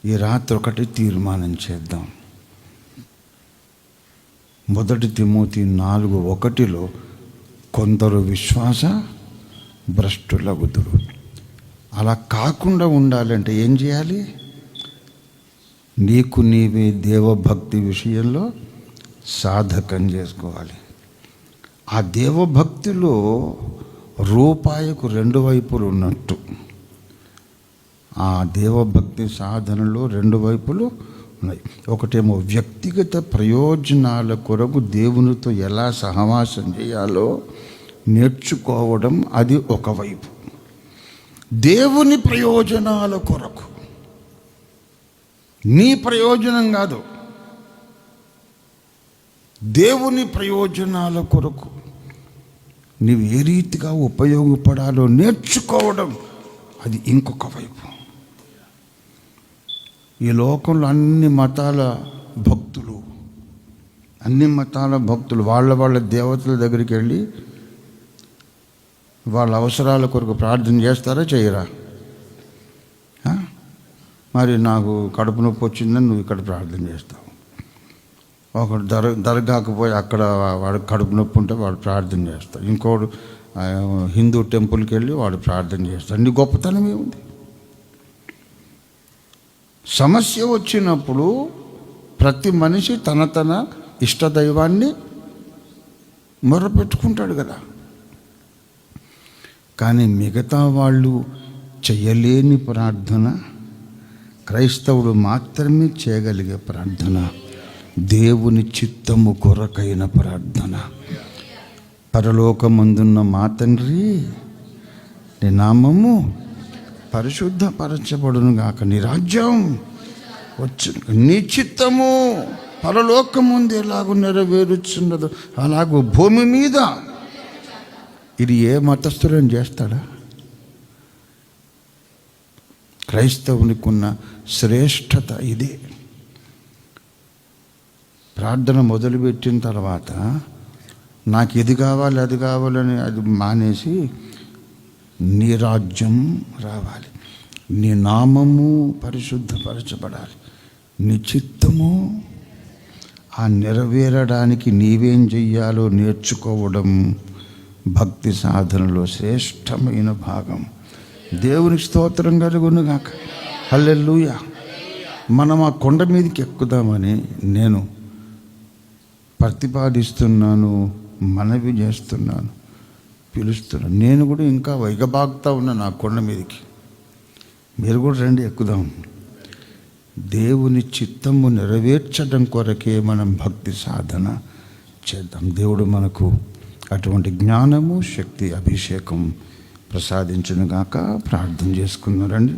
ఈ రాత్రి ఒకటి తీర్మానం చేద్దాం. 1 తిమోతి 4:1 కొందరు విశ్వాస భ్రష్టులగుదురు. అలా కాకుండా ఉండాలంటే ఏం చేయాలి? నీకు నీవే దేవభక్తి విషయంలో సాధకం చేసుకోవాలి. ఆ దేవభక్తిలో రూపాయికు 2 వైపులు ఉన్నట్టు, ఆ దేవభక్తి సాధనలో 2 వైపులు ఉన్నాయి. ఒకటేమో వ్యక్తిగత ప్రయోజనాల కొరకు దేవునితో ఎలా సహవాసం చేయాలో నేర్చుకోవడం, అది ఒకవైపు. దేవుని ప్రయోజనాల కొరకు, నీ ప్రయోజనం కాదు, దేవుని ప్రయోజనాల కొరకు నీవు ఏ రీతిగా ఉపయోగపడాలో నేర్చుకోవడం, అది ఇంకొక వైపు. ఈ లోకంలో అన్ని మతాల భక్తులు వాళ్ళ దేవతల దగ్గరికి వెళ్ళి వాళ్ళ అవసరాల కొరకు ప్రార్థన చేస్తారా, చేయరా? మరి నాకు కడుపు నొప్పి వచ్చిందని నువ్వు ఇక్కడ ప్రార్థన చేస్తావు. ఒకడు దర్గాకు పోయి అక్కడ వాడు కడుపు నొప్పి ఉంటే వాడు ప్రార్థన చేస్తాడు. ఇంకోడు హిందూ టెంపుల్కి వెళ్ళి వాడు ప్రార్థన చేస్తాడు. నీ గొప్పతనం ఏముంది? సమస్య వచ్చినప్పుడు ప్రతి మనిషి తన ఇష్టదైవాన్ని మొరపెట్టుకుంటాడు కదా. కానీ మిగతా వాళ్ళు చేయలేని ప్రార్థన, క్రైస్తవుడు మాత్రమే చేయగలిగే ప్రార్థన, దేవుని చిత్తము కొరకైన ప్రార్థన. పరలోకమందున్న మా తండ్రి, నీ నామము పరిశుద్ధపరచబడును గాక, నీ రాజ్యం వచ్చు, నీ చిత్తము పరలోకముందు ఎలాగూ నెరవేరుచున్నదో అలాగూ భూమి మీద. ఇది ఏ మతస్థులను చేస్తాడా? క్రైస్తవునికి ఉన్న శ్రేష్టత ఇదే. ప్రార్థన మొదలుపెట్టిన తర్వాత నాకు ఇది కావాలి అది కావాలని అది మానేసి, నీ రాజ్యం రావాలి, నీ నామము పరిశుద్ధపరచబడాలి, నీ చిత్తము ఆ నెరవేరడానికి నీవేం చెయ్యాలో నేర్చుకోవడం భక్తి సాధనలో శ్రేష్టమైన భాగం. దేవునికి స్తోత్రం కలుగును గాక. హల్లెలూయా. మనం ఆ కొండ మీదకి ఎక్కుదామని నేను ప్రతిపాదిస్తున్నాను, మనవి చేస్తున్నాను, పిలుస్తున్నాను. నేను కూడా ఇంకా వైగబాగుతా ఉన్నాను ఆ కొండ మీదకి. మీరు కూడా రండి, ఎక్కుదాం. దేవుని చిత్తము నెరవేర్చడం కొరకే మనం భక్తి సాధన చేద్దాం. దేవుడు మనకు అటువంటి జ్ఞానము, శక్తి, అభిషేకం ప్రసాదించును గాక. ప్రార్థన చేసుకున్నారండి.